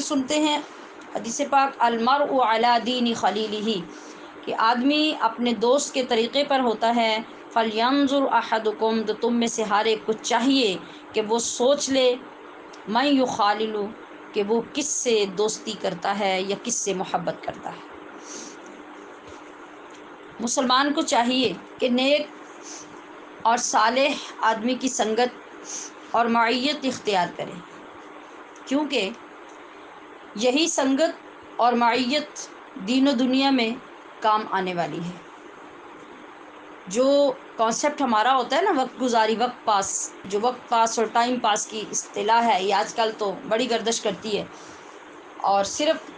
سنتے ہیں حدیث پاک المرء علی دین خلیلہ، کہ آدمی اپنے دوست کے طریقے پر ہوتا ہے. فَلْيَنظُرْ أَحَدُكُمْ، تو تم میں سے ہر ایک کو چاہیے کہ وہ سوچ لے مَن يُخَالِلُ، کہ وہ کس سے دوستی کرتا ہے یا کس سے محبت کرتا ہے. مسلمان کو چاہیے کہ نیک اور صالح آدمی کی سنگت اور معیت اختیار کرے، کیونکہ یہی سنگت اور معیت دین و دنیا میں کام آنے والی ہے. جو کانسیپٹ ہمارا ہوتا ہے نا وقت گزاری، وقت پاس، جو وقت پاس اور ٹائم پاس کی اصطلاح ہے، یہ آج کل تو بڑی گردش کرتی ہے. اور صرف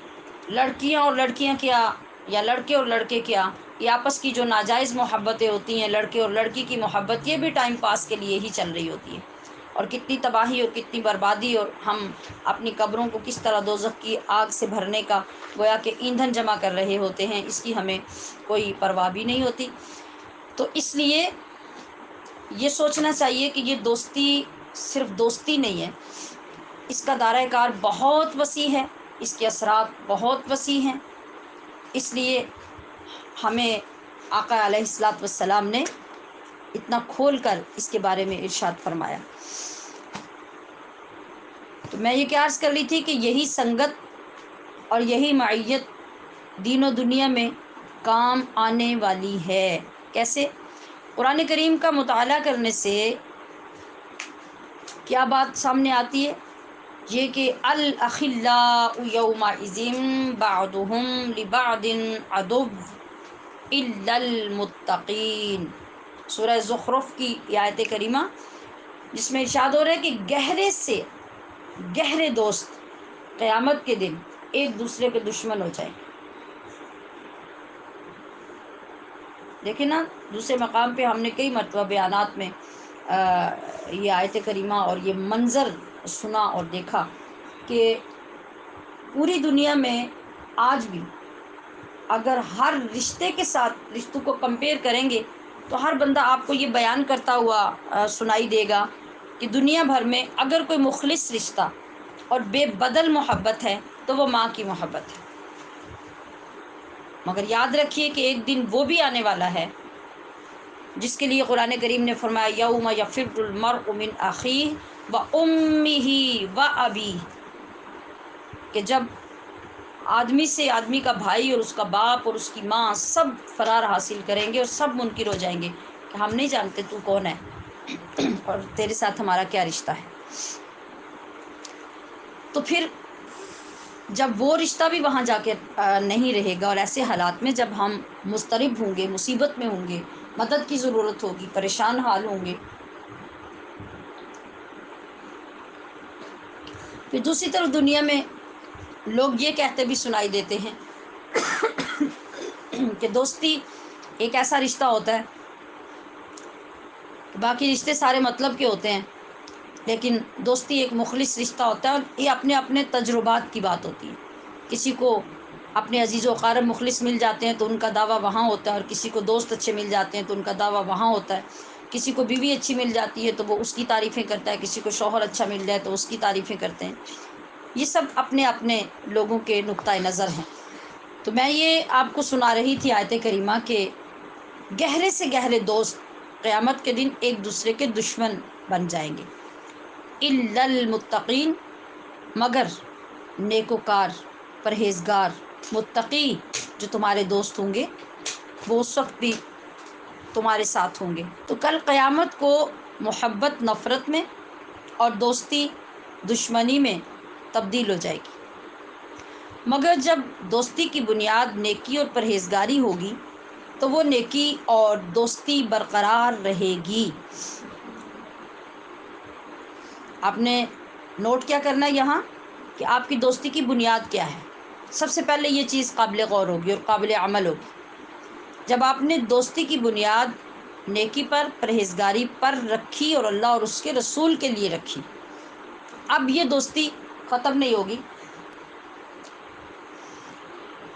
لڑکیاں اور لڑکیاں کیا یا لڑکے اور لڑکے کیا، یہ آپس کی جو ناجائز محبتیں ہوتی ہیں، لڑکے اور لڑکی کی محبت، یہ بھی ٹائم پاس کے لیے ہی چل رہی ہوتی ہے. اور کتنی تباہی اور کتنی بربادی، اور ہم اپنی قبروں کو کس طرح دوزخ کی آگ سے بھرنے کا گویا کہ ایندھن جمع کر رہے ہوتے ہیں، اس کی ہمیں کوئی پرواہ بھی نہیں ہوتی. تو اس لیے یہ سوچنا چاہیے کہ یہ دوستی صرف دوستی نہیں ہے، اس کا دائرہ کار بہت وسیع ہے، اس کے اثرات بہت وسیع ہیں. اس لیے ہمیں آقا علیہ الصلاۃ والسلام نے اتنا کھول کر اس کے بارے میں ارشاد فرمایا. تو میں یہ کیا عرض کر رہی تھی کہ یہی سنگت اور یہی معیت دین و دنیا میں کام آنے والی ہے. کیسے؟ قرآن کریم کا مطالعہ کرنے سے کیا بات سامنے آتی ہے؟ یہ کہ الاخلاء یومئذ بعضهم لبعض عدو الا المتقین، سورہ زخرف کی یہ آیت کریمہ، جس میں ارشاد ہو رہا ہے کہ گہرے سے گہرے دوست قیامت کے دن ایک دوسرے کے دشمن ہو جائیں. دیکھیں نا، دوسرے مقام پہ ہم نے کئی مرتبہ بیانات میں یہ آیت کریمہ اور یہ منظر سنا اور دیکھا کہ پوری دنیا میں آج بھی اگر ہر رشتے کے ساتھ رشتوں کو کمپیئر کریں گے تو ہر بندہ آپ کو یہ بیان کرتا ہوا سنائی دے گا کہ دنیا بھر میں اگر کوئی مخلص رشتہ اور بے بدل محبت ہے تو وہ ماں کی محبت ہے. مگر یاد رکھیے کہ ایک دن وہ بھی آنے والا ہے جس کے لیے قرآن کریم نے فرمایا یوم یفر المرء من اخیہ وامہ وابیہ، کہ جب آدمی سے آدمی کا بھائی اور اس کا باپ اور اس کی ماں سب فرار حاصل کریں گے اور سب منکر ہو جائیں گے کہ ہم نہیں جانتے تو کون ہے اور تیرے ساتھ ہمارا کیا رشتہ ہے. تو پھر جب وہ رشتہ بھی وہاں جا کے نہیں رہے گا، اور ایسے حالات میں جب ہم مضطرب ہوں گے، مصیبت میں ہوں گے، مدد کی ضرورت ہوگی، پریشان حال ہوں گے، پھر دوسری طرف دنیا میں لوگ یہ کہتے بھی سنائی دیتے ہیں کہ دوستی ایک ایسا رشتہ ہوتا ہے کہ باقی رشتے سارے مطلب کے ہوتے ہیں، لیکن دوستی ایک مخلص رشتہ ہوتا ہے. اور یہ اپنے اپنے تجربات کی بات ہوتی ہے. کسی کو اپنے عزیز و اقارب مخلص مل جاتے ہیں تو ان کا دعویٰ وہاں ہوتا ہے، اور کسی کو دوست اچھے مل جاتے ہیں تو ان کا دعویٰ وہاں ہوتا ہے. کسی کو بیوی اچھی مل جاتی ہے تو وہ اس کی تعریفیں کرتا ہے، کسی کو شوہر اچھا مل جائے تو اس کی تعریفیں کرتے ہیں. یہ سب اپنے اپنے لوگوں کے نقطۂ نظر ہیں. تو میں یہ آپ کو سنا رہی تھی آیت کریمہ کہ گہرے سے گہرے دوست قیامت کے دن ایک دوسرے کے دشمن بن جائیں گے. الا المتقین، مگر نیکوکار، پرہیزگار، متقی جو تمہارے دوست ہوں گے وہ اس وقت بھی تمہارے ساتھ ہوں گے. تو کل قیامت کو محبت نفرت میں اور دوستی دشمنی میں تبدیل ہو جائے گی. مگر جب دوستی کی بنیاد نیکی اور پرہیزگاری ہوگی تو وہ نیکی اور دوستی برقرار رہے گی. آپ نے نوٹ کیا کرنا ہے یہاں کہ آپ کی دوستی کی بنیاد کیا ہے. سب سے پہلے یہ چیز قابل غور ہوگی اور قابل عمل ہوگی. جب آپ نے دوستی کی بنیاد نیکی پر، پرہیزگاری پر رکھی اور اللہ اور اس کے رسول کے لیے رکھی، اب یہ دوستی ختم نہیں ہوگی.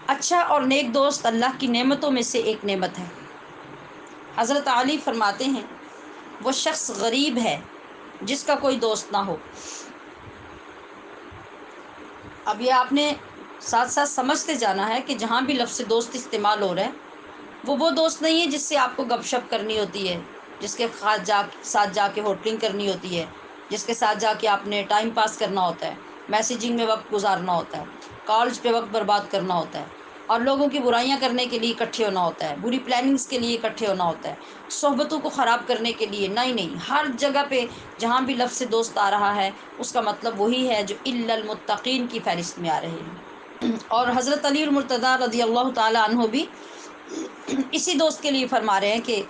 اچھا اور نیک دوست اللہ کی نعمتوں میں سے ایک نعمت ہے. حضرت علی فرماتے ہیں وہ شخص غریب ہے جس کا کوئی دوست نہ ہو. اب یہ آپ نے ساتھ ساتھ سمجھتے جانا ہے کہ جہاں بھی لفظ دوست استعمال ہو رہا ہے وہ دوست نہیں ہے جس سے آپ کو گپ شپ کرنی ہوتی ہے، جس کے ساتھ جا کے ہوٹلنگ کرنی ہوتی ہے، جس کے ساتھ جا کے آپ نے ٹائم پاس کرنا ہوتا ہے، میسیجنگ میں وقت گزارنا ہوتا ہے، کالز پہ وقت برباد کرنا ہوتا ہے، اور لوگوں کی برائیاں کرنے کے لیے اکٹھے ہونا ہوتا ہے، بری پلاننگز کے لیے اکٹھے ہونا ہوتا ہے، صحبتوں کو خراب کرنے کے لیے نہیں، ہر جگہ پہ جہاں بھی لفظ دوست آ رہا ہے اس کا مطلب وہی ہے جو الا المتقین کی فہرست میں آ رہے ہیں۔ اور حضرت علی المرتضیٰ رضی اللہ تعالی عنہ بھی اسی دوست کے لیے فرما رہے ہیں کہ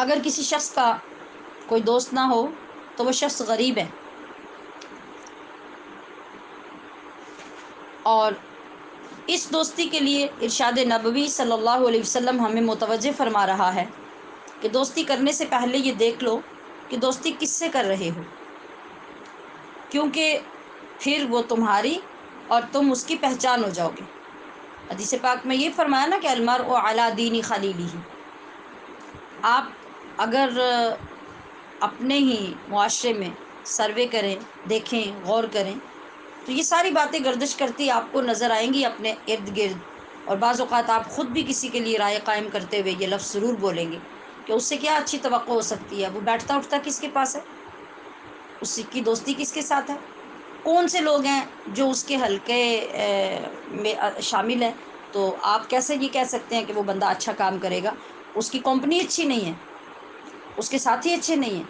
اگر کسی شخص کا کوئی دوست نہ ہو تو وہ شخص غریب ہے، اور اس دوستی کے لیے ارشاد نبوی صلی اللہ علیہ وسلم ہمیں متوجہ فرما رہا ہے کہ دوستی کرنے سے پہلے یہ دیکھ لو کہ دوستی کس سے کر رہے ہو، کیونکہ پھر وہ تمہاری اور تم اس کی پہچان ہو جاؤ گے۔ حدیث پاک میں یہ فرمایا نا کہ المرء علی دین خلیلہ، آپ اگر اپنے ہی معاشرے میں سروے کریں، دیکھیں، غور کریں تو یہ ساری باتیں گردش کرتی آپ کو نظر آئیں گی اپنے ارد گرد، اور بعض اوقات آپ خود بھی کسی کے لیے رائے قائم کرتے ہوئے یہ لفظ ضرور بولیں گے کہ اس سے کیا اچھی توقع ہو سکتی ہے، وہ بیٹھتا اٹھتا کس کے پاس ہے، اس کی دوستی کس کے ساتھ ہے، کون سے لوگ ہیں جو اس کے حلقے میں شامل ہیں، تو آپ کیسے یہ کہہ سکتے ہیں کہ وہ بندہ اچھا کام کرے گا؟ اس کی کمپنی اچھی نہیں ہے، اس کے ساتھی اچھے نہیں ہیں،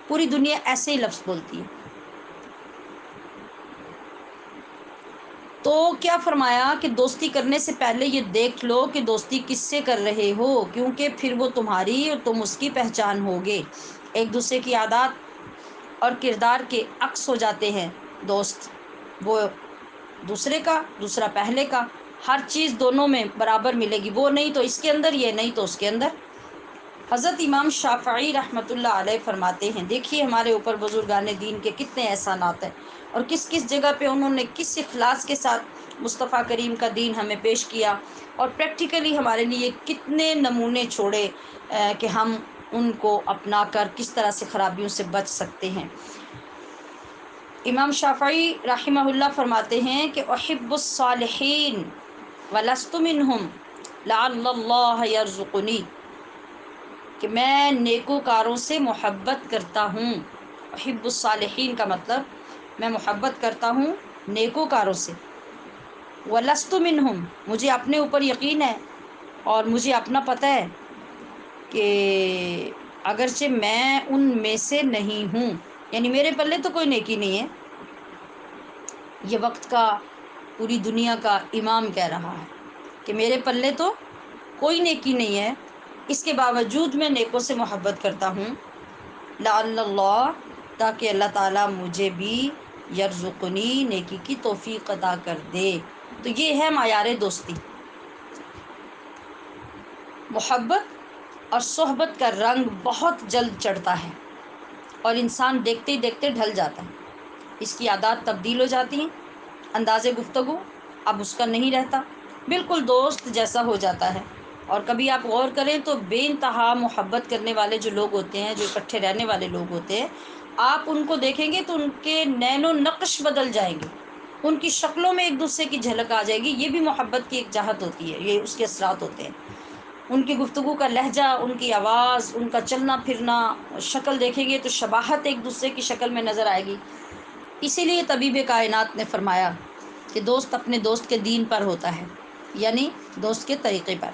پوری دنیا ایسے ہی لفظ بولتی ہے۔ تو کیا فرمایا کہ دوستی کرنے سے پہلے یہ دیکھ لو کہ دوستی کس سے کر رہے ہو، کیونکہ پھر وہ تمہاری اور تم اس کی پہچان ہوگے۔ ایک دوسرے کی عادات اور کردار کے عکس ہو جاتے ہیں دوست، وہ دوسرے کا، دوسرا پہلے کا، ہر چیز دونوں میں برابر ملے گی، وہ نہیں تو اس کے اندر، یہ نہیں تو اس کے اندر۔ حضرت امام شافعی رحمۃ اللہ علیہ فرماتے ہیں، دیکھیے ہمارے اوپر بزرگان دین کے کتنے احسانات ہیں، اور کس کس جگہ پہ انہوں نے کس اخلاص کے ساتھ مصطفیٰ کریم کا دین ہمیں پیش کیا، اور پریکٹیکلی ہمارے لیے کتنے نمونے چھوڑے کہ ہم ان کو اپنا کر کس طرح سے خرابیوں سے بچ سکتے ہیں۔ امام شافعی رحمہ اللہ فرماتے ہیں کہ احب الصالحین ولست منہم لعل اللہ یرزقنی، کہ میں نیکوکاروں سے محبت کرتا ہوں۔ احب الصالحین کا مطلب میں محبت کرتا ہوں نیکوکاروں سے، وَلَسْتُ مِنْهُمْ، مجھے اپنے اوپر یقین ہے اور مجھے اپنا پتہ ہے کہ اگرچہ میں ان میں سے نہیں ہوں، یعنی میرے پلے تو کوئی نیکی نہیں ہے۔ یہ وقت کا، پوری دنیا کا امام کہہ رہا ہے کہ میرے پلے تو کوئی نیکی نہیں ہے، اس کے باوجود میں نیکوں سے محبت کرتا ہوں، لعل اللہ، تاکہ اللہ تعالیٰ مجھے بھی یرزقنی، نیکی کی توفیق عطا کر دے۔ تو یہ ہے معیار دوستی۔ محبت اور صحبت کا رنگ بہت جلد چڑھتا ہے اور انسان دیکھتے ہی دیکھتے ڈھل جاتا ہے، اس کی عادات تبدیل ہو جاتی ہیں، انداز گفتگو اب اس کا نہیں رہتا، بالکل دوست جیسا ہو جاتا ہے۔ اور کبھی آپ غور کریں تو بے انتہا محبت کرنے والے جو لوگ ہوتے ہیں، جو اکٹھے رہنے والے لوگ ہوتے ہیں، آپ ان کو دیکھیں گے تو ان کے نین و نقش بدل جائیں گے، ان کی شکلوں میں ایک دوسرے کی جھلک آ جائے گی۔ یہ بھی محبت کی ایک چاہت ہوتی ہے، یہ اس کے اثرات ہوتے ہیں۔ ان کی گفتگو کا لہجہ، ان کی آواز، ان کا چلنا پھرنا، شکل دیکھیں گے تو شباہت ایک دوسرے کی شکل میں نظر آئے گی۔ اسی لیے طبیب کائنات نے فرمایا کہ دوست اپنے دوست کے دین پر ہوتا ہے، یعنی دوست کے طریقے پر۔